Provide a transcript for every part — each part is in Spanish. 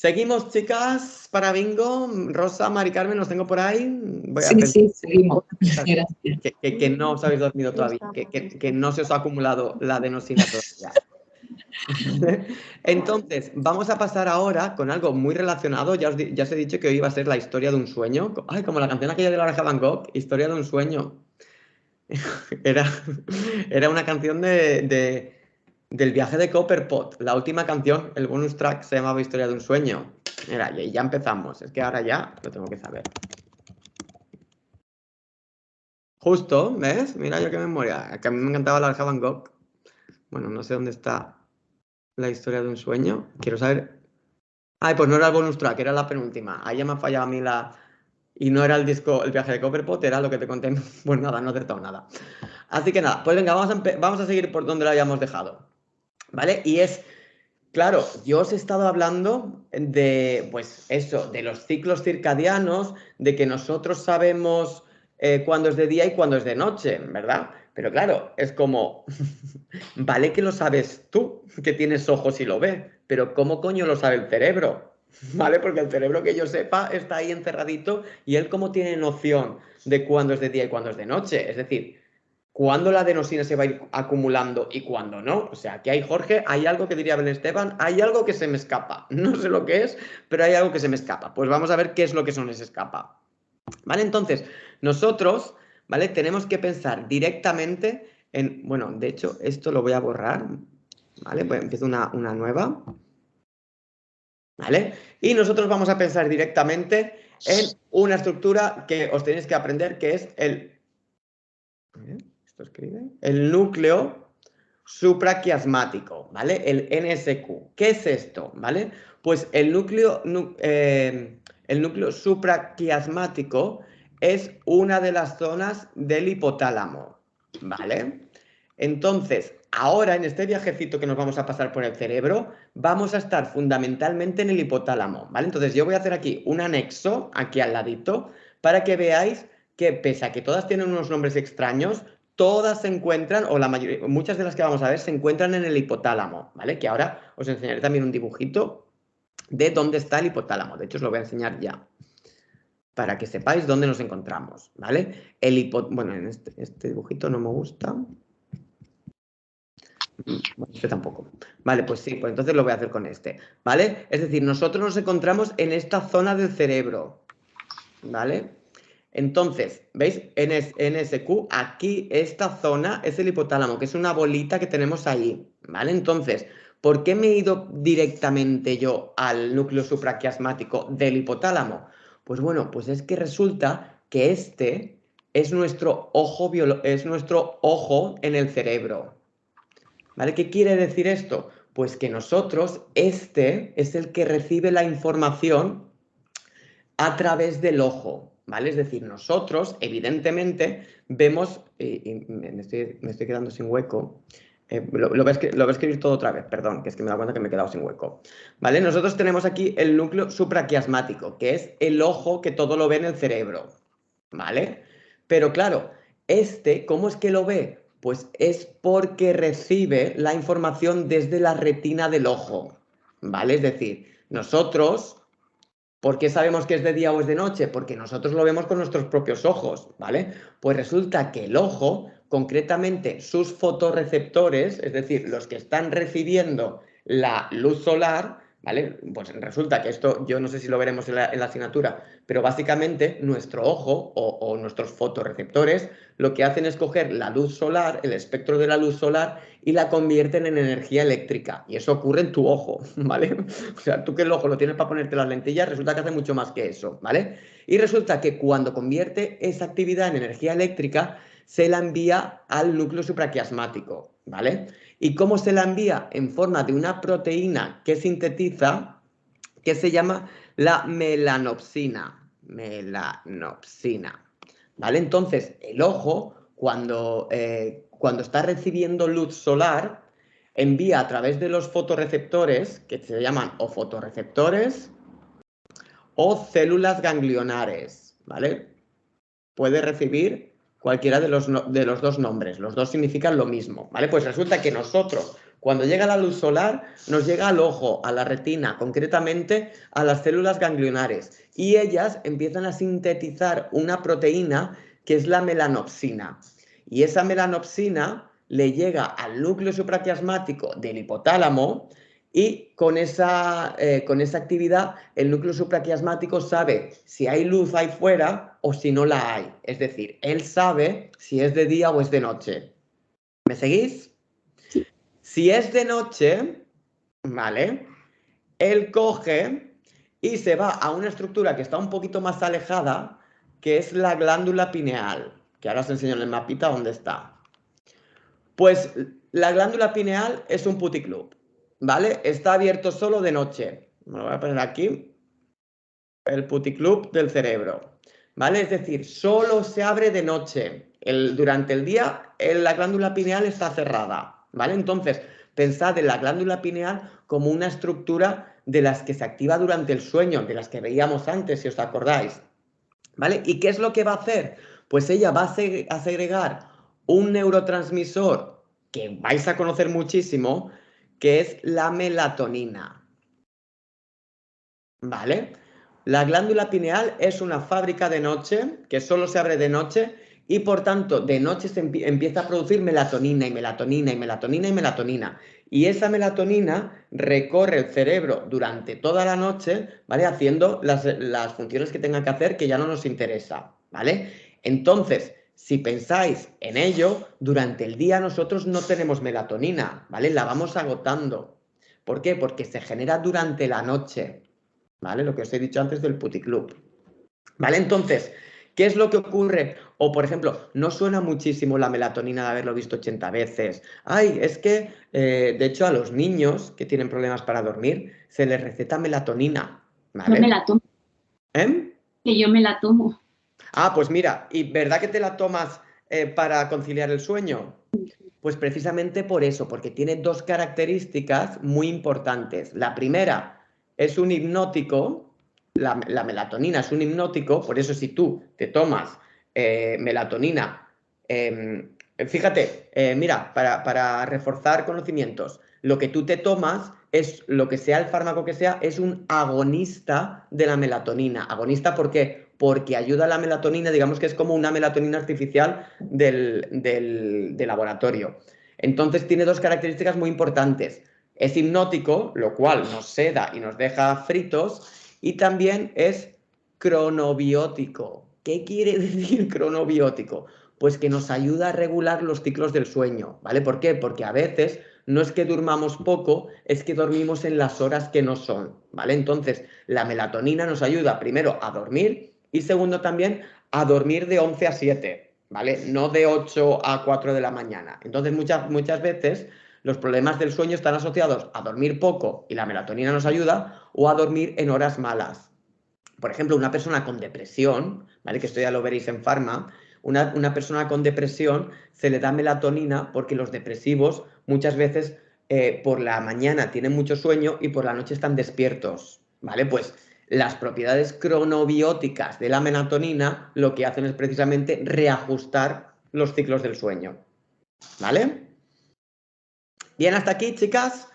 Seguimos, chicas, para bingo. Rosa, Mari Carmen, ¿los tengo por ahí? Voy a Sí, pensar sí, seguimos. Gracias. que no os habéis dormido todavía, que no se os ha acumulado la adenosina todavía. Entonces, vamos a pasar ahora con algo muy relacionado. Ya os he dicho que hoy iba a ser la historia de un sueño. Ay, como la canción aquella de la Oreja Van Gogh, Historia de un sueño. Era una canción del viaje de Copperpot. La última canción, el bonus track, se llamaba Historia de un sueño. Mira, y ya empezamos. Es que ahora ya lo tengo que saber. Justo, ¿ves? Mira yo qué memoria. Que a mí me encantaba la Oreja Van Gogh. Bueno, no sé dónde está la historia de un sueño. Quiero saber. Ay, pues no era el bonus track, era la penúltima. Ahí ya me ha fallado a mí la. Y no era el disco, el viaje de Copperpot, era lo que te conté. Pues nada, no he acertado nada. Así que nada, pues venga, vamos a seguir por donde lo habíamos dejado. ¿Vale? Y es, claro, yo os he estado hablando de, pues eso, de los ciclos circadianos, de que nosotros sabemos cuándo es de día y cuándo es de noche, ¿verdad? Pero claro, es como, vale que lo sabes tú, que tienes ojos y lo ves, pero ¿cómo coño lo sabe el cerebro? ¿Vale? Porque el cerebro, que yo sepa, está ahí encerradito y él cómo tiene noción de cuándo es de día y cuándo es de noche. Es decir, cuándo la adenosina se va a ir acumulando y cuándo no. O sea, que hay, Jorge, hay algo que diría Belén Esteban, hay algo que se me escapa. No sé lo que es, pero hay algo que se me escapa. Pues vamos a ver qué es lo que se nos escapa. ¿Vale? Entonces, nosotros, ¿vale? Tenemos que pensar directamente en, bueno, de hecho, esto lo voy a borrar, ¿vale? Pues empiezo una nueva, ¿vale? Y nosotros vamos a pensar directamente en una estructura que os tenéis que aprender, que es el núcleo supraquiasmático, ¿vale? El NSQ. ¿Qué es esto? ¿Vale? Pues el núcleo supraquiasmático es una de las zonas del hipotálamo, ¿vale? Entonces, ahora en este viajecito que nos vamos a pasar por el cerebro, vamos a estar fundamentalmente en el hipotálamo, ¿vale? Entonces yo voy a hacer aquí un anexo, aquí al ladito, para que veáis que pese a que todas tienen unos nombres extraños, todas se encuentran, o la mayoría, muchas de las que vamos a ver, se encuentran en el hipotálamo, ¿vale? Que ahora os enseñaré también un dibujito de dónde está el hipotálamo. De hecho, os lo voy a enseñar ya, para que sepáis dónde nos encontramos, ¿vale? Bueno, en este dibujito no me gusta. Bueno, este tampoco. Vale, pues sí, pues entonces lo voy a hacer con este, ¿vale? Es decir, nosotros nos encontramos en esta zona del cerebro, ¿vale? Entonces, ¿veis? NSQ, aquí esta zona es el hipotálamo, que es una bolita que tenemos ahí, ¿vale? Entonces, ¿por qué me he ido directamente yo al núcleo supraquiasmático del hipotálamo? Pues bueno, pues es que resulta que este es nuestro ojo, es nuestro ojo en el cerebro, ¿vale? ¿Qué quiere decir esto? Pues que nosotros, este es el que recibe la información a través del ojo, ¿vale? Es decir, nosotros, evidentemente, vemos, me estoy quedando sin hueco, lo voy a escribir todo otra vez, perdón, que es que me he dado cuenta que me he quedado sin hueco, ¿vale? Nosotros tenemos aquí el núcleo supraquiasmático, que es el ojo que todo lo ve en el cerebro, ¿vale? Pero claro, ¿cómo es que lo ve? Pues es porque recibe la información desde la retina del ojo, ¿vale? Es decir, nosotros, ¿por qué sabemos que es de día o es de noche? Porque nosotros lo vemos con nuestros propios ojos, ¿vale? Pues resulta que el ojo, concretamente sus fotorreceptores, es decir, los que están recibiendo la luz solar, ¿vale? Pues resulta que esto, yo no sé si lo veremos en la asignatura, pero básicamente nuestro ojo o nuestros fotorreceptores lo que hacen es coger la luz solar, el espectro de la luz solar, y la convierten en energía eléctrica. Y eso ocurre en tu ojo, ¿vale? O sea, tú que el ojo lo tienes para ponerte las lentillas, resulta que hace mucho más que eso, ¿vale? Y resulta que cuando convierte esa actividad en energía eléctrica, se la envía al núcleo supraquiasmático, ¿vale? ¿Y cómo se la envía? En forma de una proteína que sintetiza, que se llama la melanopsina. Melanopsina, ¿vale? Entonces, el ojo, cuando está recibiendo luz solar, envía a través de los fotorreceptores, que se llaman o fotorreceptores o células ganglionares, ¿vale? Puede recibir cualquiera de los dos nombres. Los dos significan lo mismo, ¿vale? Pues resulta que nosotros, cuando llega la luz solar, nos llega al ojo, a la retina, concretamente a las células ganglionares. Y ellas empiezan a sintetizar una proteína que es la melanopsina. Y esa melanopsina le llega al núcleo supraquiasmático del hipotálamo y con esa actividad el núcleo supraquiasmático sabe si hay luz ahí fuera o si no la hay. Es decir, él sabe si es de día o es de noche. ¿Me seguís? Sí. Si es de noche, ¿vale? Él coge y se va a una estructura que está un poquito más alejada, que es la glándula pineal, que ahora os enseño en el mapita dónde está. Pues la glándula pineal es un puticlub, ¿vale? Está abierto solo de noche. Me lo voy a poner aquí. El puticlub del cerebro, ¿vale? Es decir, solo se abre de noche. Durante el día la glándula pineal está cerrada, ¿vale? Entonces, pensad en la glándula pineal como una estructura de las que se activa durante el sueño, de las que veíamos antes, si os acordáis, ¿vale? ¿Y qué es lo que va a hacer? Pues ella va a segregar un neurotransmisor que vais a conocer muchísimo, que es la melatonina, ¿vale? La glándula pineal es una fábrica de noche que solo se abre de noche y por tanto de noche se empieza a producir melatonina y melatonina y melatonina y melatonina. Y esa melatonina recorre el cerebro durante toda la noche, ¿vale? Haciendo las funciones que tenga que hacer que ya no nos interesa, ¿vale? Entonces, si pensáis en ello, durante el día nosotros no tenemos melatonina, ¿vale? La vamos agotando. ¿Por qué? Porque se genera durante la noche, ¿vale? Lo que os he dicho antes del puticlub, ¿vale? Entonces, ¿qué es lo que ocurre? O, por ejemplo, no suena muchísimo la melatonina de haberlo visto 80 veces. Ay, es que, de hecho, a los niños que tienen problemas para dormir, se les receta melatonina, ¿vale? Yo me la tomo. ¿Eh? Que yo me la tomo. Ah, pues mira, ¿y verdad que te la tomas para conciliar el sueño? Pues precisamente por eso, porque tiene dos características muy importantes. La primera es un hipnótico, la melatonina es un hipnótico, por eso si tú te tomas melatonina, fíjate, mira, para reforzar conocimientos, lo que tú te tomas es, lo que sea el fármaco que sea, es un agonista de la melatonina. ¿Agonista por qué? Porque ayuda a la melatonina, digamos que es como una melatonina artificial del laboratorio. Entonces tiene dos características muy importantes. Es hipnótico, lo cual nos seda y nos deja fritos, y también es cronobiótico. ¿Qué quiere decir cronobiótico? Pues que nos ayuda a regular los ciclos del sueño, ¿vale? ¿Por qué? Porque a veces no es que durmamos poco, es que dormimos en las horas que no son, ¿vale? Entonces, la melatonina nos ayuda primero a dormir y segundo también a dormir de 11 a 7, ¿vale? No de 8 a 4 de la mañana. Entonces, muchas veces los problemas del sueño están asociados a dormir poco y la melatonina nos ayuda, o a dormir en horas malas. Por ejemplo, una persona con depresión, ¿vale? Que esto ya lo veréis en Pharma, una persona con depresión se le da melatonina porque los depresivos muchas veces por la mañana tienen mucho sueño y por la noche están despiertos, ¿vale? Pues las propiedades cronobióticas de la melatonina lo que hacen es precisamente reajustar los ciclos del sueño, ¿vale? Bien, hasta aquí, chicas.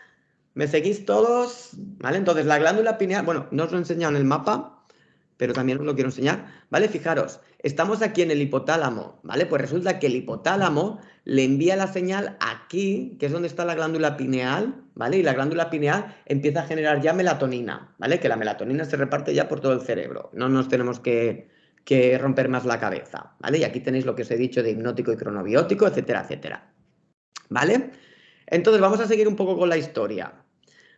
¿Me seguís todos? ¿Vale? Entonces, la glándula pineal, bueno, no os lo he enseñado en el mapa, pero también os lo quiero enseñar, ¿vale? Fijaros, estamos aquí en el hipotálamo, ¿vale? Pues resulta que el hipotálamo le envía la señal aquí, que es donde está la glándula pineal, ¿vale? Y la glándula pineal empieza a generar ya melatonina, ¿vale? Que la melatonina se reparte ya por todo el cerebro, no nos tenemos que romper más la cabeza, ¿vale? Y aquí tenéis lo que os he dicho de hipnótico y cronobiótico, etcétera, etcétera, ¿vale? Entonces vamos a seguir un poco con la historia,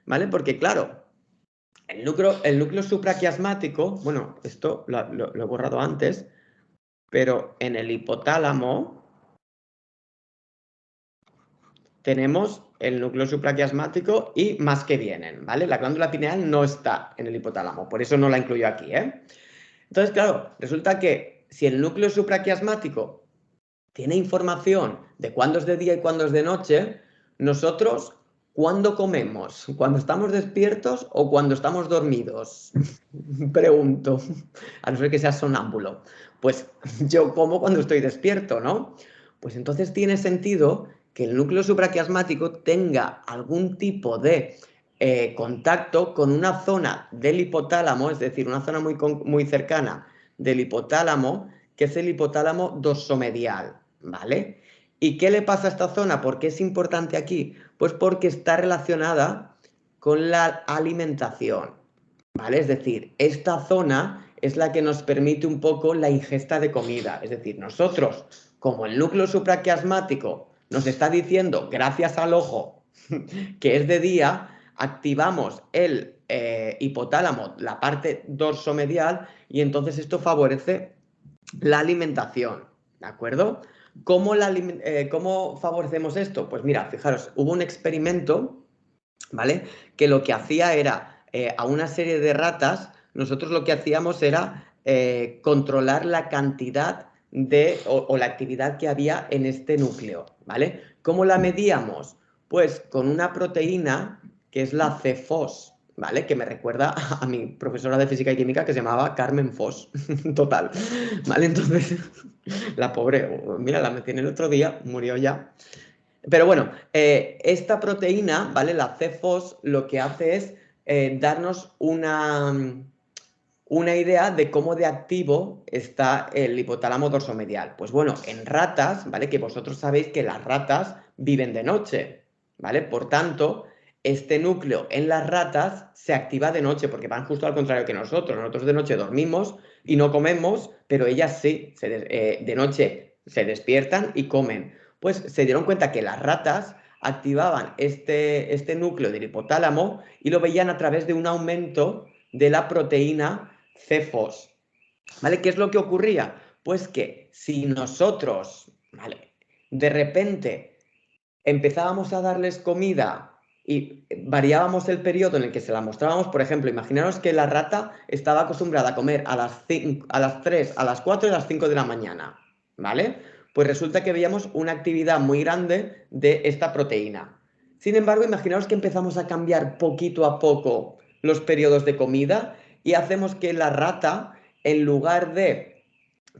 ¿vale? Porque claro, el núcleo supraquiasmático, bueno, esto lo he borrado antes, pero en el hipotálamo tenemos el núcleo supraquiasmático y más que vienen, ¿vale? La glándula pineal no está en el hipotálamo, por eso no la incluyo aquí, ¿eh? Entonces, claro, resulta que si el núcleo supraquiasmático tiene información de cuándo es de día y cuándo es de noche, nosotros, ¿cuándo comemos? ¿Cuando estamos despiertos o cuando estamos dormidos? Pregunto, a no ser que seas sonámbulo. Pues yo como cuando estoy despierto, ¿no? Pues entonces tiene sentido que el núcleo supraquiasmático tenga algún tipo de contacto con una zona del hipotálamo, es decir, una zona muy cercana del hipotálamo, que es el hipotálamo dorsomedial, ¿vale? ¿Y qué le pasa a esta zona? ¿Por qué es importante aquí? Pues porque está relacionada con la alimentación, ¿vale? Es decir, esta zona es la que nos permite un poco la ingesta de comida. Es decir, nosotros, como el núcleo supraquiasmático nos está diciendo, gracias al ojo, que es de día, activamos el hipotálamo, la parte dorsomedial, y entonces esto favorece la alimentación, ¿de acuerdo? ¿Cómo favorecemos esto? Pues mira, fijaros, hubo un experimento, ¿vale? Que lo que hacía era, a una serie de ratas, nosotros lo que hacíamos era controlar la cantidad o la actividad que había en este núcleo, ¿vale? ¿Cómo la medíamos? Pues con una proteína que es la CFOS, ¿vale? Que me recuerda a mi profesora de física y química que se llamaba Carmen Foss, total, ¿vale? Entonces, la pobre, mira, la metí en el otro día, murió ya. Pero bueno, esta proteína, ¿vale? La CFOS, lo que hace es darnos una idea de cómo de activo está el hipotálamo dorsomedial. Pues bueno, en ratas, ¿vale? Que vosotros sabéis que las ratas viven de noche, ¿vale? Por tanto, este núcleo en las ratas se activa de noche, porque van justo al contrario que nosotros. Nosotros de noche dormimos y no comemos, pero ellas sí, de noche se despiertan y comen. Pues se dieron cuenta que las ratas activaban este núcleo del hipotálamo y lo veían a través de un aumento de la proteína CFOS, ¿vale? ¿Qué es lo que ocurría? Pues que si nosotros, ¿vale? De repente empezábamos a darles comida y variábamos el periodo en el que se la mostrábamos, por ejemplo, imaginaros que la rata estaba acostumbrada a comer a las 3, a las 4 y a las 5 de la mañana, ¿vale? Pues resulta que veíamos una actividad muy grande de esta proteína. Sin embargo, imaginaos que empezamos a cambiar poquito a poco los periodos de comida y hacemos que la rata, en lugar de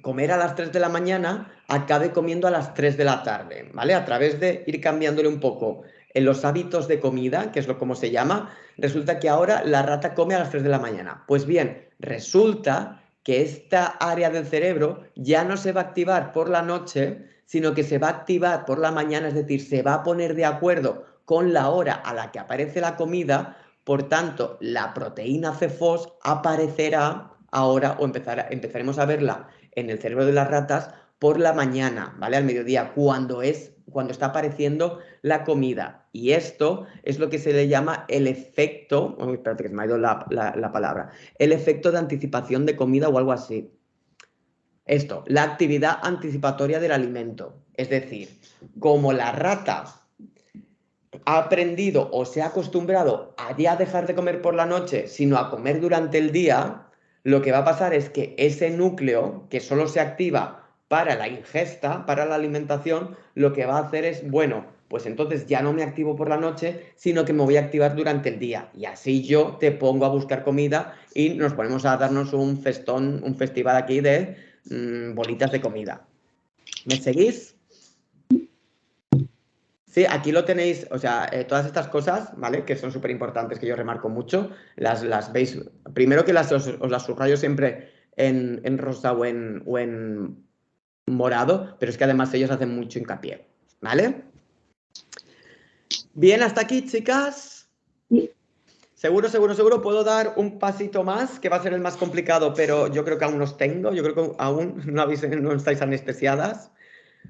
comer a las 3 de la mañana, acabe comiendo a las 3 de la tarde, ¿vale? A través de ir cambiándole un poco en los hábitos de comida, que es como se llama, resulta que ahora la rata come a las 3 de la mañana. Pues bien, resulta que esta área del cerebro ya no se va a activar por la noche, sino que se va a activar por la mañana, es decir, se va a poner de acuerdo con la hora a la que aparece la comida, por tanto, la proteína CFOS aparecerá ahora o empezaremos a verla en el cerebro de las ratas por la mañana, ¿vale? Al mediodía, cuando está apareciendo la comida. Y esto es lo que se le llama el efecto, espérate que se me ha ido la palabra, el efecto de anticipación de comida o algo así. Esto, la actividad anticipatoria del alimento. Es decir, como la rata ha aprendido o se ha acostumbrado a ya dejar de comer por la noche, sino a comer durante el día, lo que va a pasar es que ese núcleo, que solo se activa para la ingesta, para la alimentación, lo que va a hacer es, bueno, pues entonces ya no me activo por la noche, sino que me voy a activar durante el día. Y así yo te pongo a buscar comida y nos ponemos a darnos un festón, un festival aquí de bolitas de comida. ¿Me seguís? Sí, aquí lo tenéis, o sea, todas estas cosas, ¿vale? Que son súper importantes, que yo remarco mucho, las veis, primero que os las subrayo siempre en rosa o en morado, pero es que además ellos hacen mucho hincapié, ¿vale? Bien, hasta aquí, chicas. Seguro, puedo dar un pasito más, que va a ser el más complicado, pero yo creo que aún os tengo, yo creo que aún no estáis anestesiadas.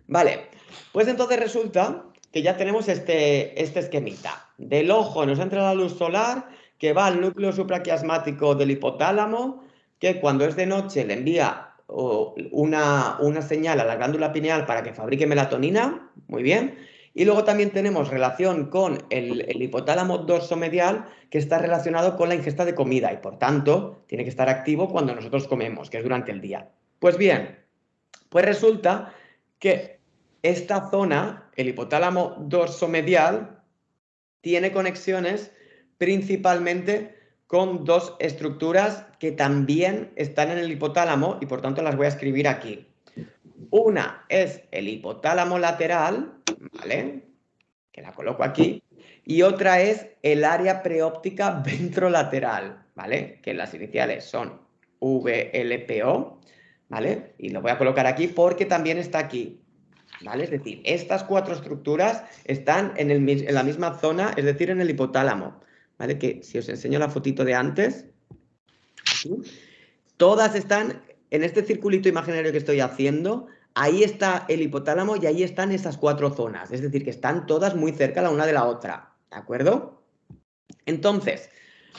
Vale, pues entonces resulta que ya tenemos este esquemita. Del ojo nos entra la luz solar, que va al núcleo supraquiasmático del hipotálamo, que cuando es de noche le envía una señal a la glándula pineal para que fabrique melatonina, muy bien. Y luego también tenemos relación con el hipotálamo dorsomedial, que está relacionado con la ingesta de comida y por tanto tiene que estar activo cuando nosotros comemos, que es durante el día. Pues bien, pues resulta que esta zona, el hipotálamo dorsomedial, tiene conexiones principalmente con dos estructuras que también están en el hipotálamo y por tanto las voy a escribir aquí. Una es el hipotálamo lateral, ¿vale? Que la coloco aquí. Y otra es el área preóptica ventrolateral, ¿vale? Que las iniciales son VLPO, ¿vale? Y lo voy a colocar aquí porque también está aquí, ¿vale? Es decir, estas cuatro estructuras están en la misma zona, es decir, en el hipotálamo, ¿vale? Que si os enseño la fotito de antes, aquí, todas están en este circulito imaginario que estoy haciendo. Ahí está el hipotálamo y ahí están esas cuatro zonas. Es decir, que están todas muy cerca la una de la otra. ¿De acuerdo? Entonces,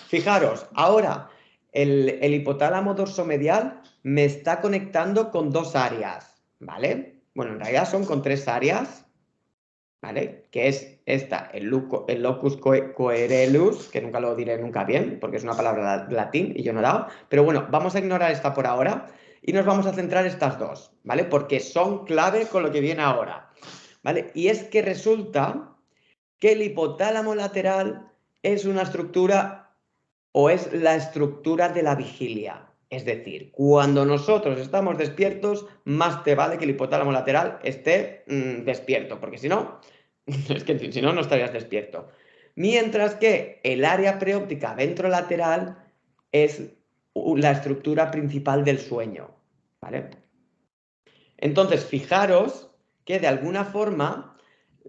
fijaros, ahora el hipotálamo dorsomedial me está conectando con dos áreas, ¿vale? Bueno, en realidad son con tres áreas, ¿vale? Que es esta, el locus coeruleus, que nunca lo diré nunca bien, porque es una palabra latín y yo no he dado. Pero bueno, vamos a ignorar esta por ahora y nos vamos a centrar en estas dos, ¿vale? Porque son clave con lo que viene ahora, ¿vale? Y es que resulta que el hipotálamo lateral es una estructura o es la estructura de la vigilia. Es decir, cuando nosotros estamos despiertos, más te vale que el hipotálamo lateral esté despierto, porque si no, es que si no, no estarías despierto. Mientras que el área preóptica ventrolateral es la estructura principal del sueño, ¿vale? Entonces, fijaros que de alguna forma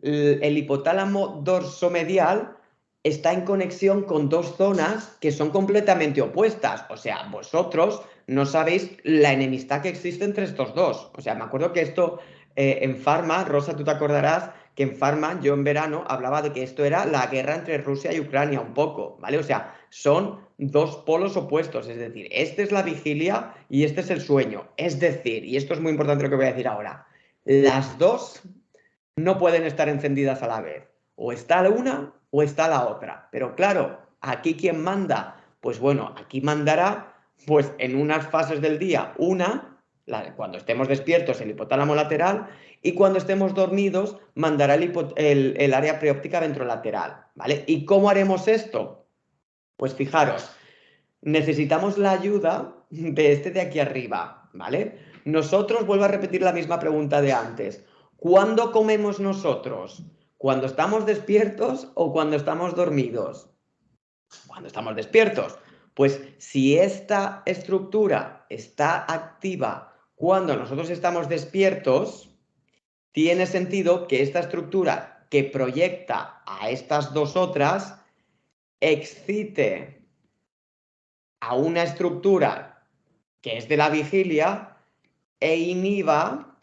el hipotálamo dorsomedial está en conexión con dos zonas que son completamente opuestas. O sea, vosotros no sabéis la enemistad que existe entre estos dos. O sea, me acuerdo que esto en Pharma, Rosa, tú te acordarás que en Pharma, yo en verano hablaba de que esto era la guerra entre Rusia y Ucrania un poco, ¿vale? O sea, son dos polos opuestos, es decir, este es la vigilia y este es el sueño. Es decir, y esto es muy importante lo que voy a decir ahora, las dos no pueden estar encendidas a la vez. O está la una o está la otra. Pero claro, ¿aquí quién manda? Pues bueno, aquí mandará, pues en unas fases del día, cuando estemos despiertos, el hipotálamo lateral, y cuando estemos dormidos, mandará el área preóptica ventrolateral, ¿vale? ¿Y cómo haremos esto? Pues fijaros, necesitamos la ayuda de este de aquí arriba, ¿vale? Nosotros, vuelvo a repetir la misma pregunta de antes. ¿Cuándo comemos nosotros? ¿Cuando estamos despiertos o cuando estamos dormidos? Cuando estamos despiertos. Pues si esta estructura está activa cuando nosotros estamos despiertos, tiene sentido que esta estructura que proyecta a estas dos otras excite a una estructura que es de la vigilia e inhiba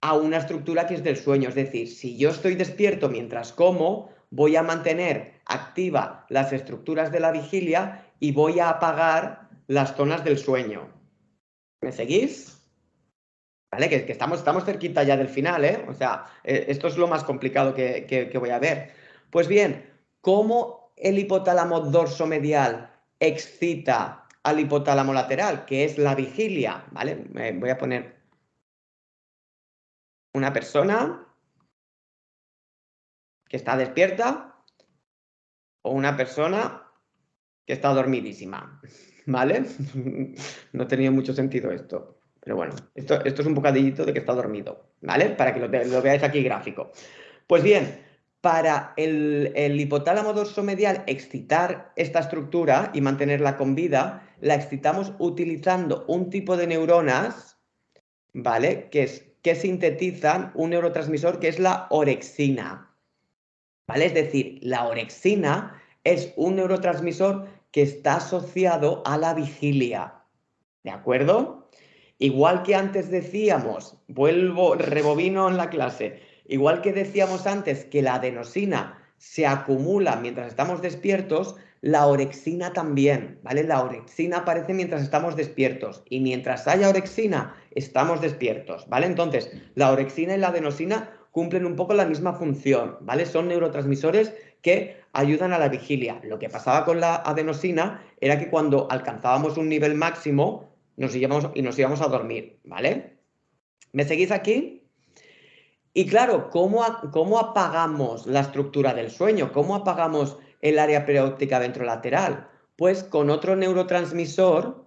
a una estructura que es del sueño. Es decir, si yo estoy despierto mientras como, voy a mantener activa las estructuras de la vigilia y voy a apagar las zonas del sueño. ¿Me seguís? ¿Vale? Que estamos cerquita ya del final, ¿eh? O sea, esto es lo más complicado que voy a ver. Pues bien, ¿cómo el hipotálamo dorsomedial excita al hipotálamo lateral, que es la vigilia? ¿Vale? Voy a poner una persona que está despierta o una persona que está dormidísima, ¿vale? No ha tenido mucho sentido esto. Pero bueno, esto es un bocadillito de que está dormido, ¿vale? Para que lo veáis aquí gráfico. Pues bien, para el hipotálamo dorsomedial excitar esta estructura y mantenerla con vida, la excitamos utilizando un tipo de neuronas, ¿vale? Que sintetizan un neurotransmisor que es la orexina, ¿vale? Es decir, la orexina es un neurotransmisor que está asociado a la vigilia, ¿de acuerdo? Igual que antes decíamos, rebobino en la clase, igual que decíamos antes que la adenosina se acumula mientras estamos despiertos, la orexina también, ¿vale? La orexina aparece mientras estamos despiertos y mientras haya orexina, estamos despiertos, ¿vale? Entonces, la orexina y la adenosina cumplen un poco la misma función, ¿vale? Son neurotransmisores que ayudan a la vigilia. Lo que pasaba con la adenosina era que cuando alcanzábamos un nivel máximo, nos íbamos a dormir, ¿vale? ¿Me seguís aquí? Y claro, ¿cómo apagamos la estructura del sueño? ¿Cómo apagamos el área preóptica ventrolateral? pues con otro neurotransmisor,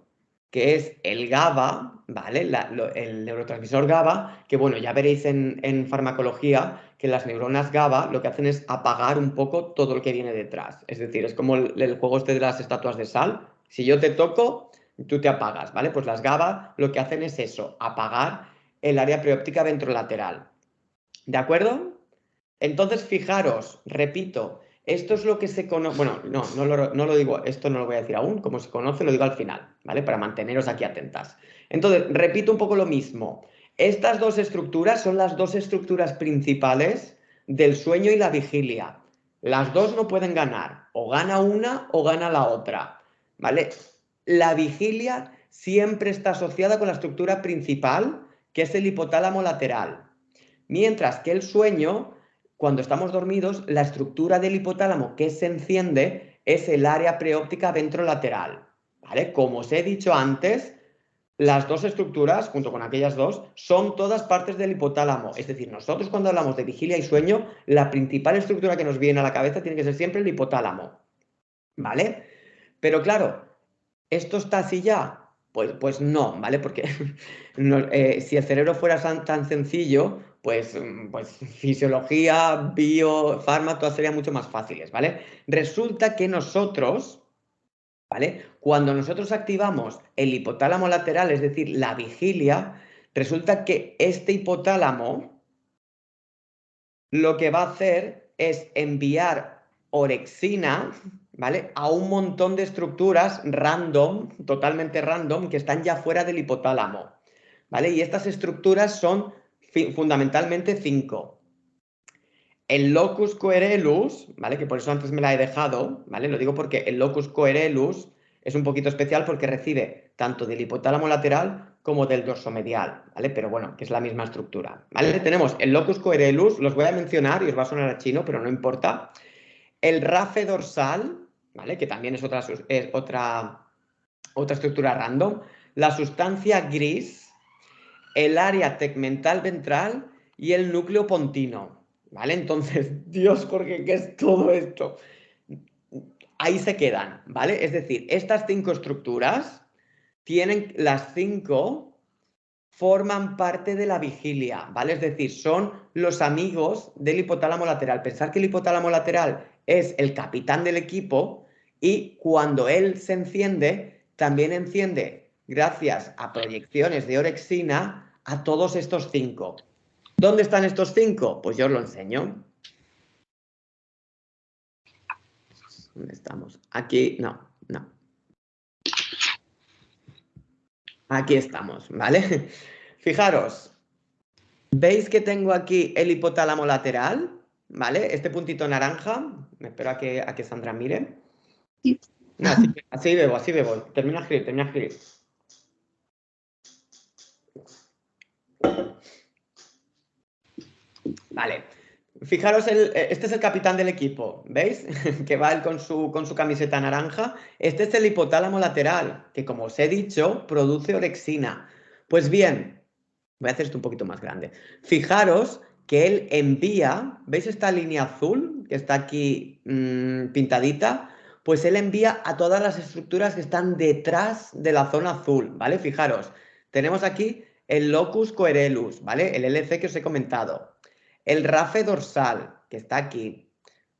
que es el GABA, ¿vale? El neurotransmisor GABA, que bueno, ya veréis en farmacología que las neuronas GABA lo que hacen es apagar un poco todo lo que viene detrás. Es decir, es como el juego este de las estatuas de sal. Si yo te toco, tú te apagas, ¿vale? Pues las GABA lo que hacen es eso, apagar el área preóptica ventrolateral. ¿De acuerdo? Entonces, fijaros, repito, esto es lo que se conoce, bueno, no lo digo, esto no lo voy a decir aún, como se conoce lo digo al final, ¿vale? Para manteneros aquí atentas. Entonces, repito un poco lo mismo. Estas dos estructuras son las dos estructuras principales del sueño y la vigilia. Las dos no pueden ganar, o gana una o gana la otra, ¿vale? La vigilia siempre está asociada con la estructura principal, que es el hipotálamo lateral. Mientras que el sueño, cuando estamos dormidos, la estructura del hipotálamo que se enciende es el área preóptica ventrolateral, ¿vale? Como os he dicho antes, las dos estructuras, junto con aquellas dos, son todas partes del hipotálamo. Es decir, nosotros cuando hablamos de vigilia y sueño, la principal estructura que nos viene a la cabeza tiene que ser siempre el hipotálamo, ¿vale? Pero claro, ¿esto está así ya? Pues no, ¿vale? Porque si el cerebro fuera tan sencillo, pues fisiología, fármaco, todas serían mucho más fáciles, ¿vale? Resulta que nosotros, ¿vale? Cuando nosotros activamos el hipotálamo lateral, es decir, la vigilia, resulta que este hipotálamo lo que va a hacer es enviar orexina, ¿vale? A un montón de estructuras random, totalmente random, que están ya fuera del hipotálamo, ¿vale? Y estas estructuras son fundamentalmente 5. El locus coeruleus, ¿vale? Que por eso antes me la he dejado, ¿vale? Lo digo porque el locus coeruleus es un poquito especial porque recibe tanto del hipotálamo lateral como del dorsomedial, ¿vale? Pero bueno, que es la misma estructura, ¿vale? Tenemos el locus coeruleus, los voy a mencionar y os va a sonar a chino, pero no importa. El rafe dorsal, ¿vale? Que también es otra estructura random. La sustancia gris, el área tegmental ventral y el núcleo pontino, ¿vale? Entonces, Dios, Jorge, ¿qué es todo esto? Ahí se quedan, ¿vale? Es decir, estas 5 estructuras tienen, las 5 forman parte de la vigilia, ¿vale? Es decir, son los amigos del hipotálamo lateral. Pensar que el hipotálamo lateral es el capitán del equipo y cuando él se enciende, también enciende, gracias a proyecciones de orexina, a todos estos 5. ¿Dónde están estos 5? Pues yo os lo enseño. ¿Dónde estamos? Aquí, no. Aquí estamos, ¿vale? Fijaros, ¿veis que tengo aquí el hipotálamo lateral? ¿Vale? Este puntito naranja. Me espero a que Sandra mire. Sí. No, así bebo. Termina de escribir. Vale. Fijaros, este es el capitán del equipo, ¿veis? Que va él con su camiseta naranja. Este es el hipotálamo lateral, que como os he dicho, produce orexina. Pues bien, voy a hacer esto un poquito más grande. Fijaros que él envía, ¿veis esta línea azul que está aquí pintadita? Pues él envía a todas las estructuras que están detrás de la zona azul, ¿vale? Fijaros, tenemos aquí el locus coeruleus, ¿vale? El LC que os he comentado. El rafe dorsal, que está aquí.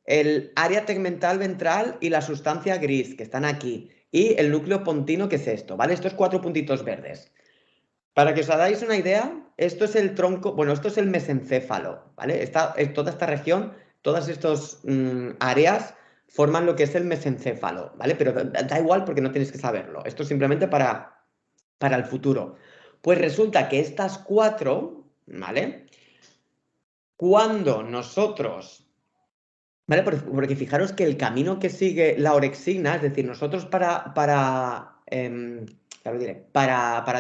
El área tegmental ventral y la sustancia gris, que están aquí. Y el núcleo pontino, que es esto, ¿vale? Estos 4 puntitos verdes. Para que os hagáis una idea, esto es el tronco, bueno, esto es el mesencéfalo, ¿vale? Toda esta región, todas estas áreas forman lo que es el mesencéfalo, ¿vale? Pero da igual porque no tenéis que saberlo. Esto es simplemente para el futuro. Pues resulta que estas 4, ¿vale? Cuando nosotros, ¿vale? Porque fijaros que el camino que sigue la orexina, es decir, nosotros para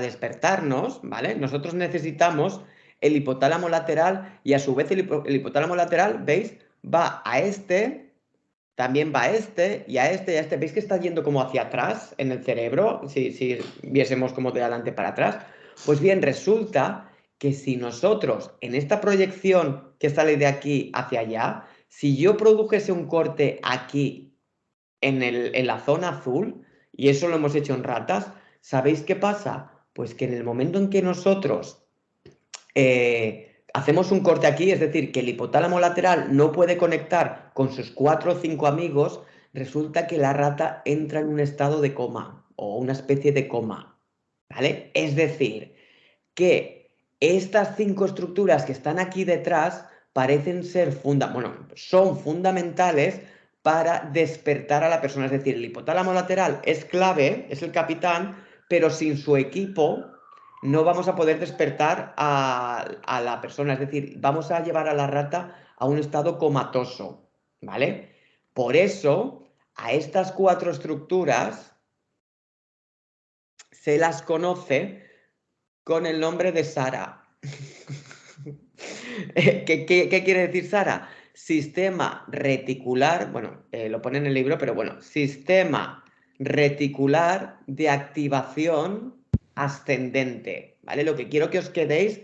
despertarnos, ¿vale? Nosotros necesitamos el hipotálamo lateral y a su vez el hipotálamo lateral, ¿veis? Va a este, también va a este y a este y a este. ¿Veis que está yendo como hacia atrás en el cerebro? Si viésemos como de adelante para atrás. Pues bien, resulta que si nosotros en esta proyección que sale de aquí hacia allá, si yo produjese un corte aquí en la zona azul, y eso lo hemos hecho en ratas, ¿sabéis qué pasa? Pues que en el momento en que nosotros hacemos un corte aquí, es decir, que el hipotálamo lateral no puede conectar con sus 4 o 5 amigos, resulta que la rata entra en un estado de coma o una especie de coma, ¿vale? Es decir, que estas 5 estructuras que están aquí detrás parecen ser son fundamentales para despertar a la persona. Es decir, el hipotálamo lateral es clave, es el capitán, pero sin su equipo no vamos a poder despertar a la persona. Es decir, vamos a llevar a la rata a un estado comatoso, ¿vale? Por eso, a estas 4 estructuras se las conoce con el nombre de Sara. ¿Qué quiere decir Sara? Sistema reticular, bueno, lo pone en el libro, pero bueno, sistema reticular de activación ascendente, ¿vale? Lo que quiero que os quedéis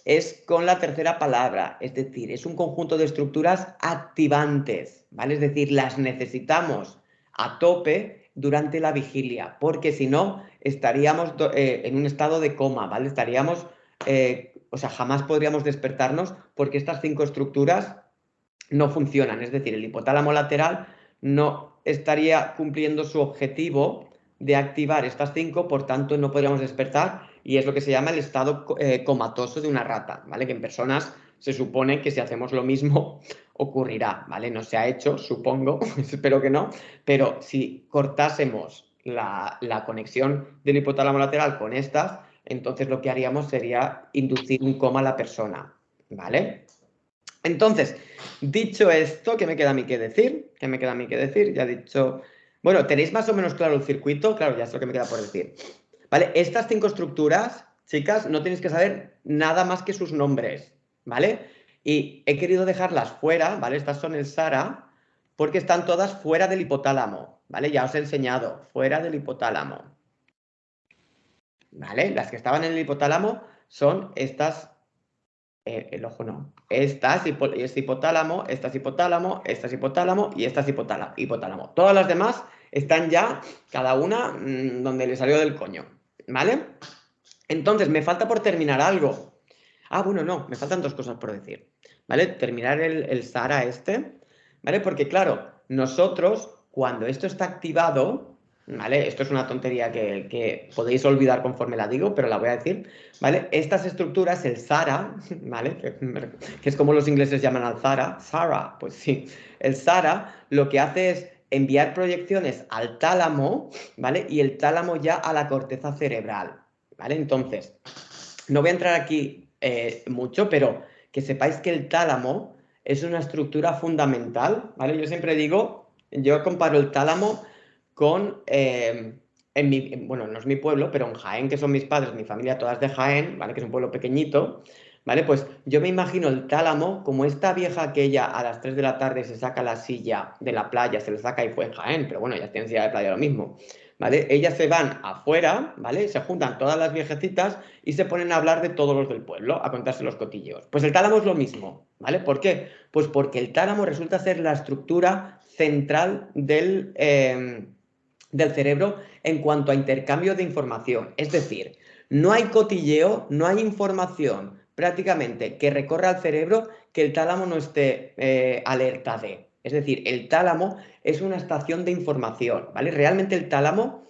es con la tercera palabra, es decir, es un conjunto de estructuras activantes, ¿vale? Es decir, las necesitamos a tope durante la vigilia, porque si no, estaríamos en un estado de coma, ¿vale? Estaríamos, o sea, jamás podríamos despertarnos porque estas 5 estructuras no funcionan, es decir, el hipotálamo lateral no estaría cumpliendo su objetivo de activar estas 5, por tanto no podríamos despertar y es lo que se llama el estado comatoso de una rata, ¿vale? Que en personas se supone que si hacemos lo mismo ocurrirá, ¿vale? No se ha hecho, supongo, espero que no, pero si cortásemos la conexión del hipotálamo lateral con estas, entonces lo que haríamos sería inducir un coma a la persona, ¿vale? Entonces, dicho esto, ¿qué me queda a mí que decir? ¿Qué me queda a mí que decir? Ya he dicho... Bueno, ¿tenéis más o menos claro el circuito? Claro, ya es lo que me queda por decir. ¿Vale? Estas 5 estructuras, chicas, no tenéis que saber nada más que sus nombres, ¿vale? Y he querido dejarlas fuera, ¿vale? Estas son el SARA, porque están todas fuera del hipotálamo, ¿vale? Ya os he enseñado, fuera del hipotálamo, ¿vale? Las que estaban en el hipotálamo son estas... el ojo no. Esta es hipotálamo, esta es hipotálamo, esta es hipotálamo y esta es hipotálamo. Todas las demás están ya, cada una, donde le salió del coño, ¿vale? Entonces, me falta por terminar algo. Ah, bueno, no, me faltan 2 cosas por decir, ¿vale? Terminar el SARA este, ¿vale? Porque claro, nosotros, cuando esto está activado, ¿vale? Esto es una tontería que podéis olvidar conforme la digo, pero la voy a decir, ¿vale? Estas estructuras, el SARA, ¿vale? Que es como los ingleses llaman al SARA, pues sí. El SARA lo que hace es enviar proyecciones al tálamo, ¿vale? Y el tálamo ya a la corteza cerebral, ¿vale? Entonces, no voy a entrar aquí mucho, pero que sepáis que el tálamo es una estructura fundamental, ¿vale? Yo siempre digo, yo comparo el tálamo con, bueno, no es mi pueblo, pero en Jaén, que son mis padres, mi familia todas de Jaén, ¿vale? Que es un pueblo pequeñito, ¿vale? Pues yo me imagino el tálamo como esta vieja aquella a las 3 de la tarde se saca la silla de la playa, se la saca y fue en Jaén, pero bueno, ya tienen silla de playa lo mismo, ¿vale? Ellas se van afuera, ¿vale? Se juntan todas las viejecitas y se ponen a hablar de todos los del pueblo, a contarse los cotilleos. Pues el tálamo es lo mismo, ¿vale? ¿Por qué? Pues porque el tálamo resulta ser la estructura central del cerebro en cuanto a intercambio de información. Es decir, no hay cotilleo, no hay información prácticamente que recorra al cerebro que el tálamo no esté alerta de. Es decir, el tálamo es una estación de información, ¿vale? Realmente el tálamo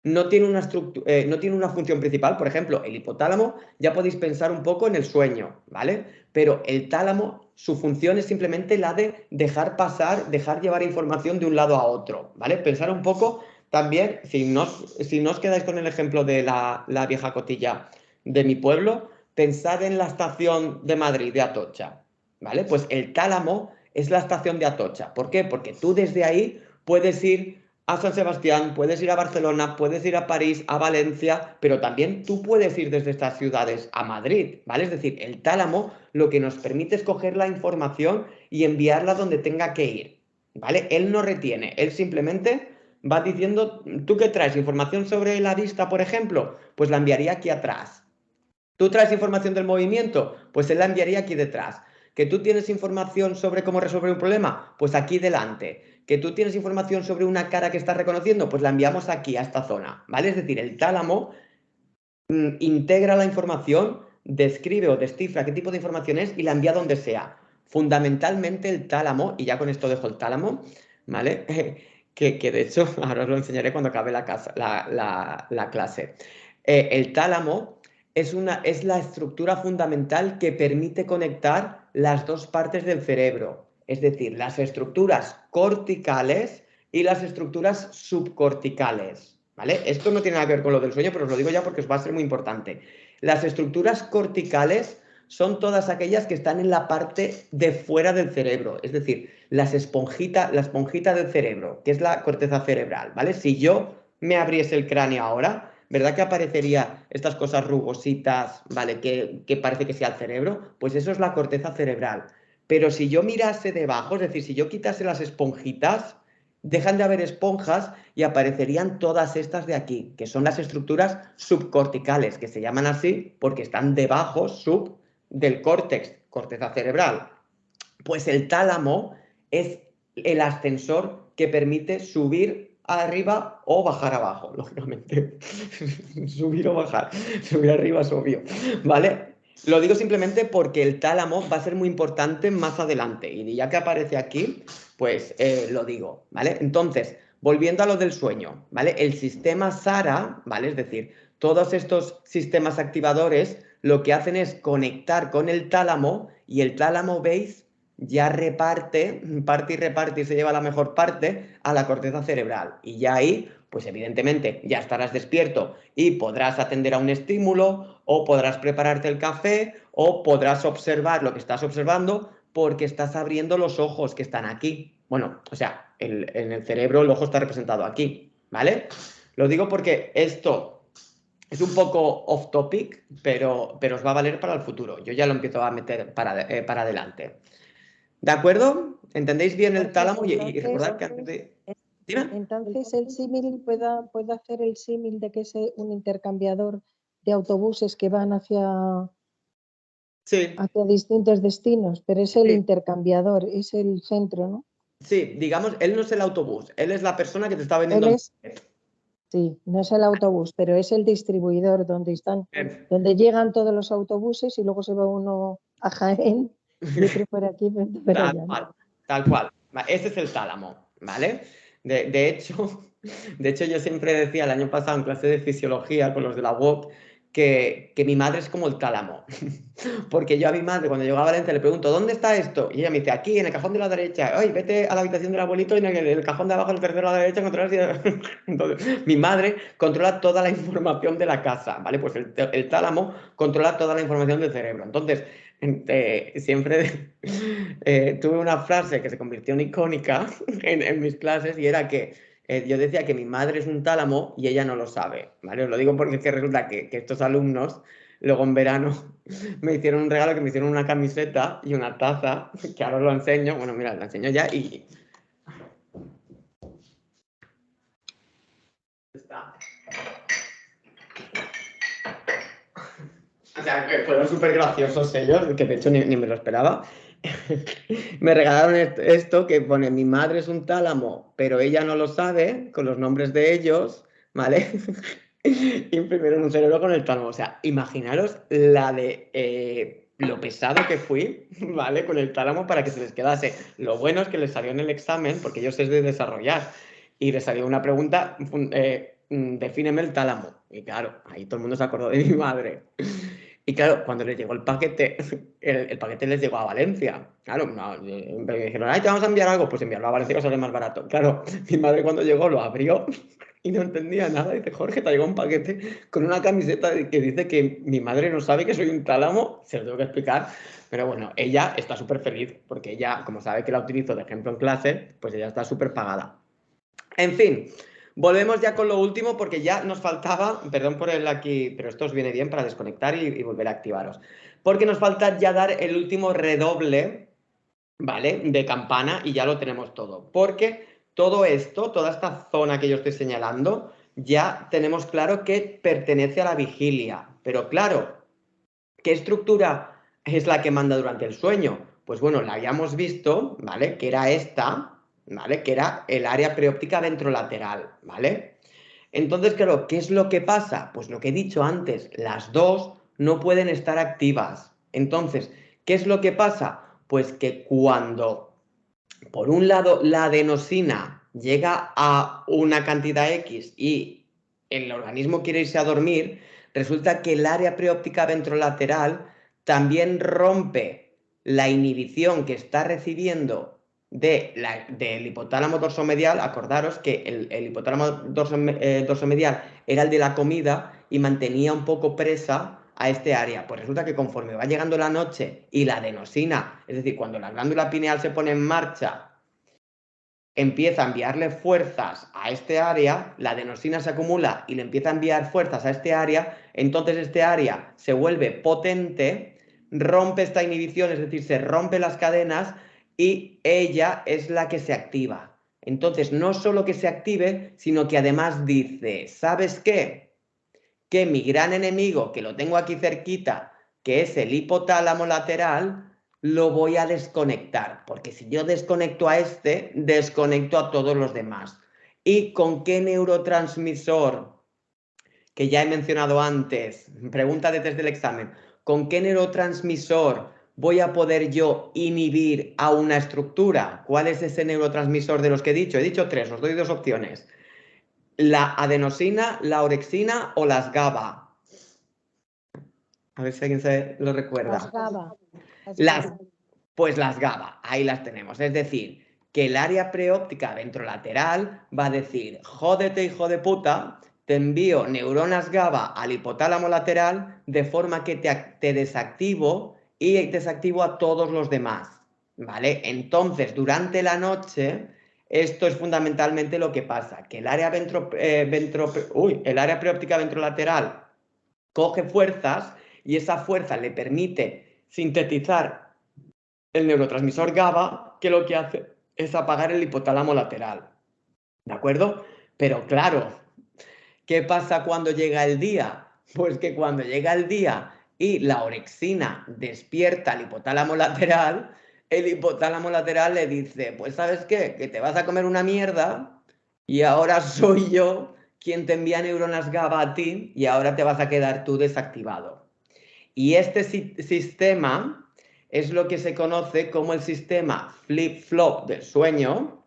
no tiene no tiene una función principal. Por ejemplo, el hipotálamo, ya podéis pensar un poco en el sueño, ¿vale? Pero el tálamo, su función es simplemente la de dejar pasar, dejar llevar información de un lado a otro, ¿vale? Pensar un poco también, si no os quedáis con el ejemplo de la vieja cotilla de mi pueblo, pensad en la estación de Madrid, de Atocha, ¿vale? Pues el tálamo es la estación de Atocha. ¿Por qué? Porque tú desde ahí puedes ir a San Sebastián, puedes ir a Barcelona, puedes ir a París, a Valencia, pero también tú puedes ir desde estas ciudades a Madrid, ¿vale? Es decir, el tálamo lo que nos permite es coger la información y enviarla donde tenga que ir, ¿vale? Él no retiene, él simplemente va diciendo, ¿tú qué traes? ¿Información sobre la vista, por ejemplo? Pues la enviaría aquí atrás. ¿Tú traes información del movimiento? Pues él la enviaría aquí detrás. ¿Que tú tienes información sobre cómo resolver un problema? Pues aquí delante. que tú tienes información sobre una cara que estás reconociendo, pues la enviamos aquí, a esta zona, ¿vale? Es decir, el tálamo integra la información, describe o descifra qué tipo de información es y la envía donde sea. Fundamentalmente el tálamo, y ya con esto dejo el tálamo, ¿vale? Que de hecho, ahora os lo enseñaré cuando acabe la clase. El tálamo es la estructura fundamental que permite conectar las dos partes del cerebro, es decir, las estructuras corticales y las estructuras subcorticales, ¿vale? Esto no tiene nada que ver con lo del sueño, pero os lo digo ya porque os va a ser muy importante. Las estructuras corticales son todas aquellas que están en la parte de fuera del cerebro, es decir, la esponjita del cerebro, que es la corteza cerebral, ¿vale? Si yo me abriese el cráneo ahora, ¿verdad que aparecería estas cosas rugositas, ¿vale? Que parece que sea el cerebro, pues eso es la corteza cerebral. Pero si yo mirase debajo, es decir, si yo quitase las esponjitas, dejan de haber esponjas y aparecerían todas estas de aquí, que son las estructuras subcorticales, que se llaman así porque están debajo, del córtex, corteza cerebral. Pues el tálamo es el ascensor que permite subir arriba o bajar abajo, lógicamente. Subir o bajar. Subir arriba es obvio, ¿vale? Lo digo simplemente porque el tálamo va a ser muy importante más adelante. Y ya que aparece aquí, pues lo digo, ¿vale? Entonces, volviendo a lo del sueño, ¿vale? El sistema SARA, ¿vale? Es decir, todos estos sistemas activadores lo que hacen es conectar con el tálamo y el tálamo, ¿veis? Ya parte y reparte y se lleva la mejor parte a la corteza cerebral. Y ya ahí, pues evidentemente, ya estarás despierto y podrás atender a un estímulo o podrás prepararte el café o podrás observar lo que estás observando porque estás abriendo los ojos que están aquí. Bueno, o sea, en el cerebro el ojo está representado aquí, ¿vale? Lo digo porque esto es un poco off topic, pero os va a valer para el futuro. Yo ya lo empiezo a meter para adelante. ¿De acuerdo? ¿Entendéis bien el tálamo? Y recordad que antes de... ¿Dime? Entonces, el símil puede hacer el símil de que es un intercambiador de autobuses que van hacia distintos destinos, pero es el intercambiador, es el centro, ¿no? Sí, digamos, él no es el autobús, él es la persona que te está vendiendo. Sí, no es el autobús, pero es el distribuidor donde llegan todos los autobuses y luego se va uno a Jaén y otro por aquí. Tal cual. Ese es el tálamo, ¿vale? De hecho, yo siempre decía el año pasado en clase de fisiología con los de la UOC que mi madre es como el tálamo. Porque yo a mi madre, cuando llegaba a Valencia, le pregunto, ¿dónde está esto? Y ella me dice, aquí, en el cajón de la derecha. Ay, vete a la habitación del abuelito y en el cajón de abajo, el tercero a la derecha, encontrarás... Entonces, mi madre controla toda la información de la casa, ¿vale? Pues el tálamo controla toda la información del cerebro. Entonces, siempre tuve una frase que se convirtió en icónica en mis clases y era que yo decía que mi madre es un tálamo y ella no lo sabe, ¿vale? Os lo digo porque es que resulta que estos alumnos luego en verano me hicieron un regalo, que me hicieron una camiseta y una taza, que ahora os lo enseño. Bueno, mira, la enseño ya y... Está. O sea, que fueron súper graciosos ellos, que de hecho ni me lo esperaba. Me regalaron esto que pone, mi madre es un tálamo, pero ella no lo sabe, con los nombres de ellos, ¿vale? Imprimieron un cerebro con el tálamo. O sea, imaginaros lo pesado que fui, ¿vale? Con el tálamo para que se les quedase. Lo bueno es que les salió en el examen, porque ellos es de desarrollar, y les salió una pregunta, defíneme el tálamo. Y claro, ahí todo el mundo se acordó de mi madre. Y claro, cuando les llegó el paquete, el paquete les llegó a Valencia. Claro, me dijeron, ay, te vamos a enviar algo. Pues enviarlo a Valencia que sale más barato. Claro, mi madre cuando llegó lo abrió y no entendía nada. Dice, Jorge, te llegó un paquete con una camiseta que dice que mi madre no sabe que soy un tálamo. Se lo tengo que explicar. Pero bueno, ella está súper feliz porque ella, como sabe que la utilizo de ejemplo en clase, pues ella está súper pagada. En fin, volvemos ya con lo último porque ya nos faltaba, perdón por el aquí, pero esto os viene bien para desconectar y volver a activaros. Porque nos falta ya dar el último redoble, ¿vale? De campana y ya lo tenemos todo. Porque todo esto, toda esta zona que yo estoy señalando, ya tenemos claro que pertenece a la vigilia. Pero claro, ¿qué estructura es la que manda durante el sueño? Pues bueno, la habíamos visto, ¿vale? Que era esta, ¿vale? Que era el área preóptica ventrolateral, ¿vale? Entonces, claro, ¿qué es lo que pasa? Pues lo que he dicho antes, las dos no pueden estar activas. Entonces, ¿qué es lo que pasa? Pues que cuando, por un lado, la adenosina llega a una cantidad X y el organismo quiere irse a dormir, resulta que el área preóptica ventrolateral también rompe la inhibición que está recibiendo del hipotálamo dorsomedial. Acordaros que el hipotálamo dorsomedial era el de la comida y mantenía un poco presa a este área. Pues resulta que conforme va llegando la noche y la adenosina, es decir, cuando la glándula pineal se pone en marcha, empieza a enviarle fuerzas a este área, la adenosina se acumula y le empieza a enviar fuerzas a este área, entonces este área se vuelve potente, rompe esta inhibición, es decir, se rompe las cadenas y ella es la que se activa. Entonces, no solo que se active, sino que además dice, ¿sabes qué? Que mi gran enemigo, que lo tengo aquí cerquita, que es el hipotálamo lateral, lo voy a desconectar, porque si yo desconecto a este, desconecto a todos los demás. ¿Y con qué neurotransmisor, que ya he mencionado antes, pregunta de desde el examen, con qué neurotransmisor voy a poder yo inhibir a una estructura? ¿Cuál es ese neurotransmisor de los que he dicho? He dicho 3, os doy 2 opciones. La adenosina, la orexina o las GABA. A ver si alguien se lo recuerda. Las GABA. Pues las GABA, ahí las tenemos. Es decir, que el área preóptica ventrolateral va a decir, jódete hijo de puta, te envío neuronas GABA al hipotálamo lateral de forma que te desactivo y desactivo a todos los demás, ¿vale? Entonces, durante la noche, esto es fundamentalmente lo que pasa, que el área, el área preóptica ventrolateral coge fuerzas y esa fuerza le permite sintetizar el neurotransmisor GABA, que lo que hace es apagar el hipotálamo lateral. ¿De acuerdo? Pero claro, ¿qué pasa cuando llega el día? Pues que cuando llega el día y la orexina despierta al hipotálamo lateral, el hipotálamo lateral le dice, pues ¿sabes qué? Que te vas a comer una mierda y ahora soy yo quien te envía neuronas GABA a ti y ahora te vas a quedar tú desactivado. Y este sistema es lo que se conoce como el sistema flip-flop del sueño,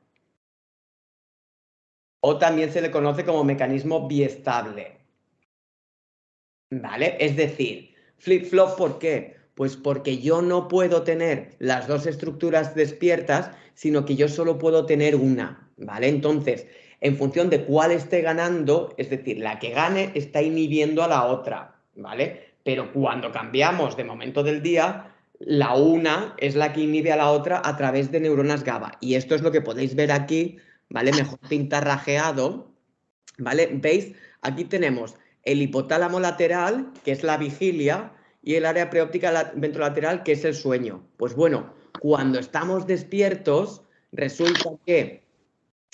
o también se le conoce como mecanismo biestable. ¿Vale? Es decir, flip-flop, ¿por qué? Pues porque yo no puedo tener las dos estructuras despiertas, sino que yo solo puedo tener una, ¿vale? Entonces, en función de cuál esté ganando, es decir, la que gane está inhibiendo a la otra, ¿vale? Pero cuando cambiamos de momento del día, la una es la que inhibe a la otra a través de neuronas GABA. Y esto es lo que podéis ver aquí, ¿vale? Mejor pintarrajeado, ¿vale? ¿Veis? Aquí tenemos el hipotálamo lateral, que es la vigilia, y el área preóptica ventrolateral, que es el sueño. Pues bueno, cuando estamos despiertos, resulta que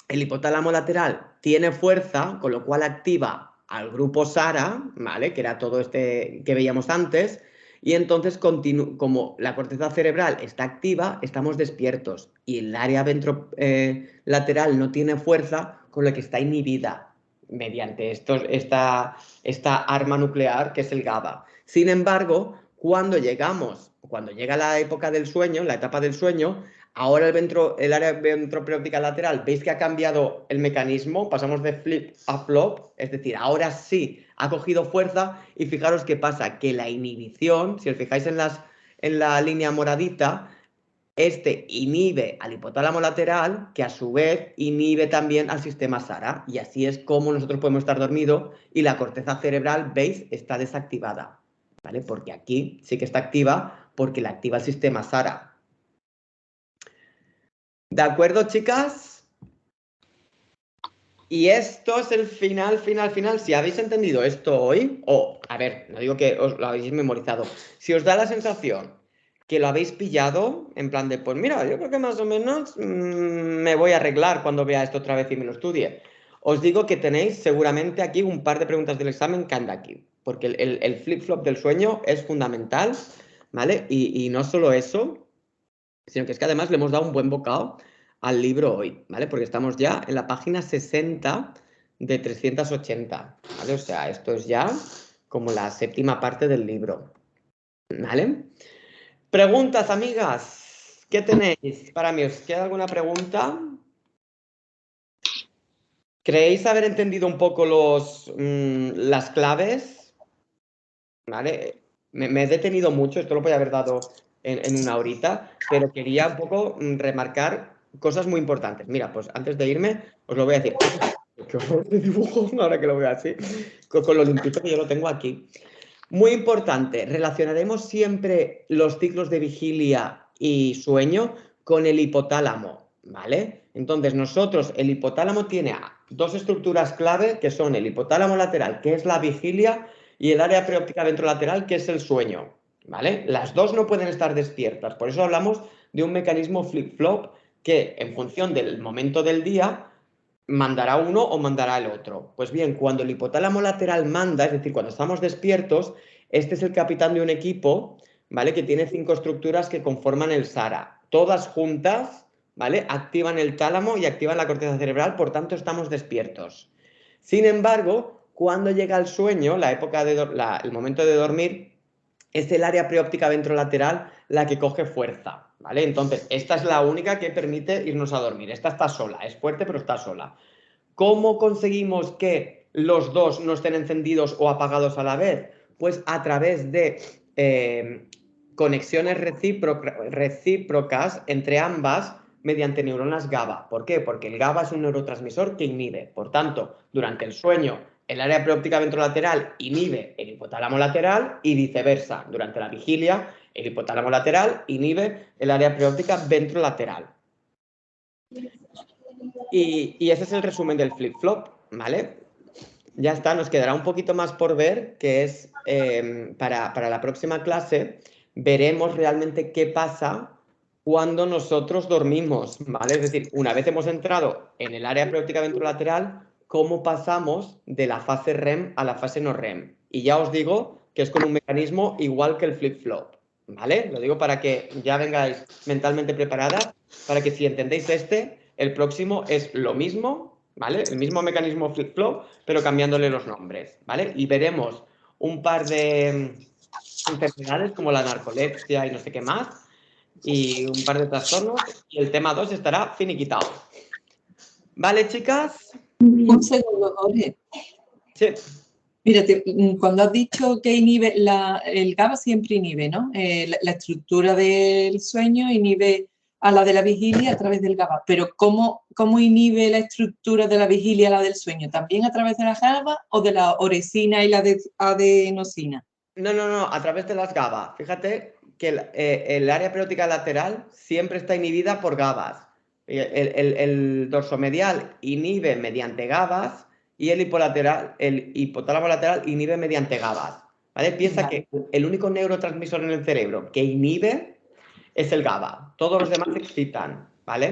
el hipotálamo lateral tiene fuerza, con lo cual activa al grupo SARA, ¿vale? Que era todo este que veíamos antes, y entonces, como la corteza cerebral está activa, estamos despiertos, y el área ventrolateral no tiene fuerza, con lo que está inhibida mediante esta arma nuclear que es el GABA. Sin embargo, cuando llega la época del sueño, la etapa del sueño, ahora el área ventropreóptica lateral, ¿veis que ha cambiado el mecanismo? Pasamos de flip a flop, es decir, ahora sí ha cogido fuerza y fijaros qué pasa, que la inhibición, si os fijáis en la línea moradita, este inhibe al hipotálamo lateral, que a su vez inhibe también al sistema SARA. Y así es como nosotros podemos estar dormidos y la corteza cerebral, ¿veis? Está desactivada, ¿vale? Porque aquí sí que está activa porque la activa el sistema SARA. ¿De acuerdo, chicas? Y esto es el final. Si habéis entendido esto hoy, a ver, no digo que os lo habéis memorizado, si os da la sensación que lo habéis pillado, en plan de, pues mira, yo creo que más o menos me voy a arreglar cuando vea esto otra vez y me lo estudie. Os digo que tenéis seguramente aquí un par de preguntas del examen que anda aquí, porque el flip-flop del sueño es fundamental, ¿vale? Y no solo eso, sino que es que además le hemos dado un buen bocado al libro hoy, ¿vale? Porque estamos ya en la página 60 de 380, ¿vale? O sea, esto es ya como la séptima parte del libro, ¿vale? Preguntas, amigas. ¿Qué tenéis para mí? ¿Os queda alguna pregunta? ¿Creéis haber entendido un poco las claves? ¿Vale? Me he detenido mucho, esto lo podía haber dado en una horita, pero quería un poco remarcar cosas muy importantes. Mira, pues antes de irme os lo voy a decir. ¡Qué horror de dibujo! Ahora que lo veo así, con lo limpito que yo lo tengo aquí. Muy importante, relacionaremos siempre los ciclos de vigilia y sueño con el hipotálamo, ¿vale? Entonces nosotros, el hipotálamo tiene dos estructuras clave que son el hipotálamo lateral, que es la vigilia, y el área preóptica ventrolateral, que es el sueño, ¿vale? Las dos no pueden estar despiertas, por eso hablamos de un mecanismo flip-flop que en función del momento del día mandará uno o mandará el otro. Pues bien, cuando el hipotálamo lateral manda, es decir, cuando estamos despiertos, este es el capitán de un equipo, ¿vale? Que tiene 5 estructuras que conforman el SARA. Todas juntas, ¿vale? Activan el tálamo y activan la corteza cerebral, por tanto estamos despiertos. Sin embargo, cuando llega el sueño, el momento de dormir, es el área preóptica ventrolateral la que coge fuerza, ¿vale? Entonces, esta es la única que permite irnos a dormir. Esta está sola, es fuerte, pero está sola. ¿Cómo conseguimos que los dos no estén encendidos o apagados a la vez? Pues a través de conexiones recíprocas entre ambas mediante neuronas GABA. ¿Por qué? Porque el GABA es un neurotransmisor que inhibe. Por tanto, durante el sueño, el área preóptica ventrolateral inhibe el hipotálamo lateral y viceversa. Durante la vigilia, el hipotálamo lateral inhibe el área preóptica ventrolateral. Y ese es el resumen del flip-flop, ¿vale? Ya está, nos quedará un poquito más por ver, que es para la próxima clase, veremos realmente qué pasa cuando nosotros dormimos, ¿vale? Es decir, una vez hemos entrado en el área preóptica ventrolateral, ¿cómo pasamos de la fase REM a la fase no REM? Y ya os digo que es con un mecanismo igual que el flip-flop, ¿vale? Lo digo para que ya vengáis mentalmente preparadas, para que si entendéis el próximo es lo mismo, ¿vale? El mismo mecanismo flip-flop, pero cambiándole los nombres, ¿vale? Y veremos un par de enfermedades como la narcolepsia y no sé qué más, y un par de trastornos, y el tema 2 estará finiquitado. ¿Vale, chicas? Un segundo, Jorge. Sí. Mira, cuando has dicho que inhibe, el GABA siempre inhibe, ¿no? La estructura del sueño inhibe a la de la vigilia a través del GABA, pero ¿cómo inhibe la estructura de la vigilia a la del sueño? ¿También a través de la GABA o de la orexina y la adenosina? No, a través de las GABA. Fíjate que el área preóptica lateral siempre está inhibida por GABAs. El dorsomedial inhibe mediante GABAs y el hipotálamo lateral inhibe mediante GABAs. ¿Vale? Piensa que el único neurotransmisor en el cerebro que inhibe es el GABA. Todos los demás excitan, ¿vale?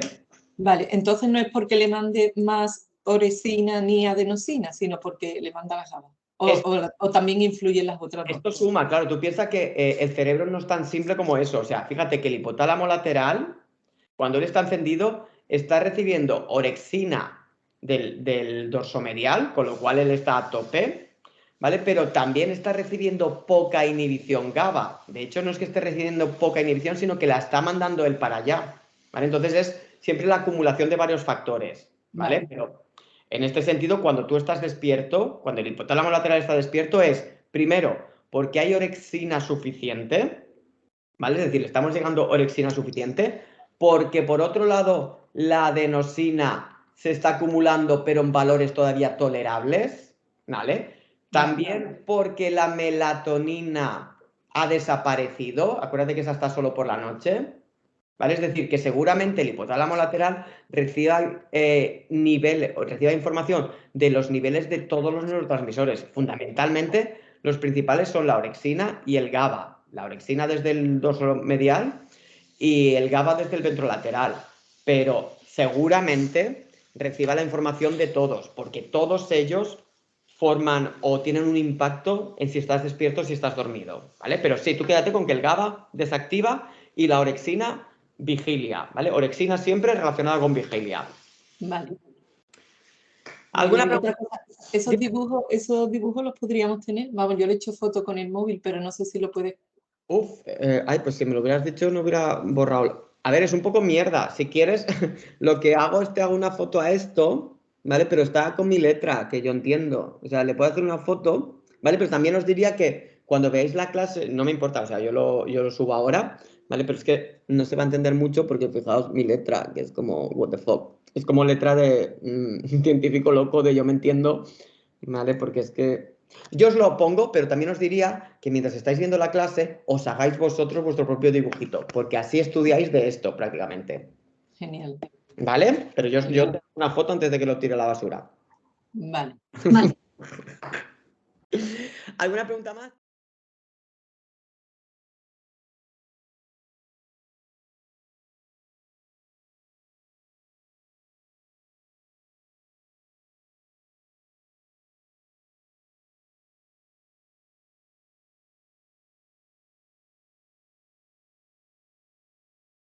Vale, entonces no es porque le mande más orexina ni adenosina, sino porque le manda la GABA. O también influyen las otras dos. Esto suma, claro, tú piensas que el cerebro no es tan simple como eso. O sea, fíjate que el hipotálamo lateral, cuando él está encendido, está recibiendo orexina del dorsomedial, con lo cual él está a tope, ¿vale? Pero también está recibiendo poca inhibición GABA. De hecho, no es que esté recibiendo poca inhibición, sino que la está mandando él para allá, ¿vale? Entonces es siempre la acumulación de varios factores, ¿vale? Pero en este sentido, cuando tú estás despierto, cuando el hipotálamo lateral está despierto, es, primero, porque hay orexina suficiente, ¿vale? Es decir, estamos llegando a orexina suficiente, porque por otro lado, la adenosina se está acumulando, pero en valores todavía tolerables, ¿vale? También porque la melatonina ha desaparecido, acuérdate que esa está solo por la noche, ¿vale? Es decir, que seguramente el hipotálamo lateral reciba información de los niveles de todos los neurotransmisores. Fundamentalmente, los principales son la orexina y el GABA. La orexina desde el dorsomedial y el GABA desde el ventrolateral. Pero seguramente reciba la información de todos, porque todos ellos forman o tienen un impacto en si estás despierto o si estás dormido, ¿vale? Pero sí, tú quédate con que el GABA desactiva y la orexina vigilia, ¿vale? Orexina siempre relacionada con vigilia. Vale. ¿Alguna Otra pregunta? cosa, esos dibujos los podríamos tener. Vamos, yo le he hecho foto con el móvil, pero no sé si lo puedes. Pues si me lo hubieras dicho no hubiera borrado. A ver, es un poco mierda. Si quieres, lo que hago es te hago una foto a esto, ¿vale? Pero está con mi letra, que yo entiendo. O sea, le puedo hacer una foto, ¿vale? Pero también os diría que cuando veáis la clase, no me importa, o sea, yo lo subo ahora, ¿vale? Pero es que no se va a entender mucho porque fijaos mi letra, que es como, what the fuck. Es como letra de científico loco de yo me entiendo, ¿vale? Porque es que yo os lo pongo, pero también os diría que mientras estáis viendo la clase, os hagáis vosotros vuestro propio dibujito, porque así estudiáis de esto prácticamente. Genial. ¿Vale? Pero yo te hago una foto antes de que lo tire a la basura. Vale. ¿Alguna pregunta más?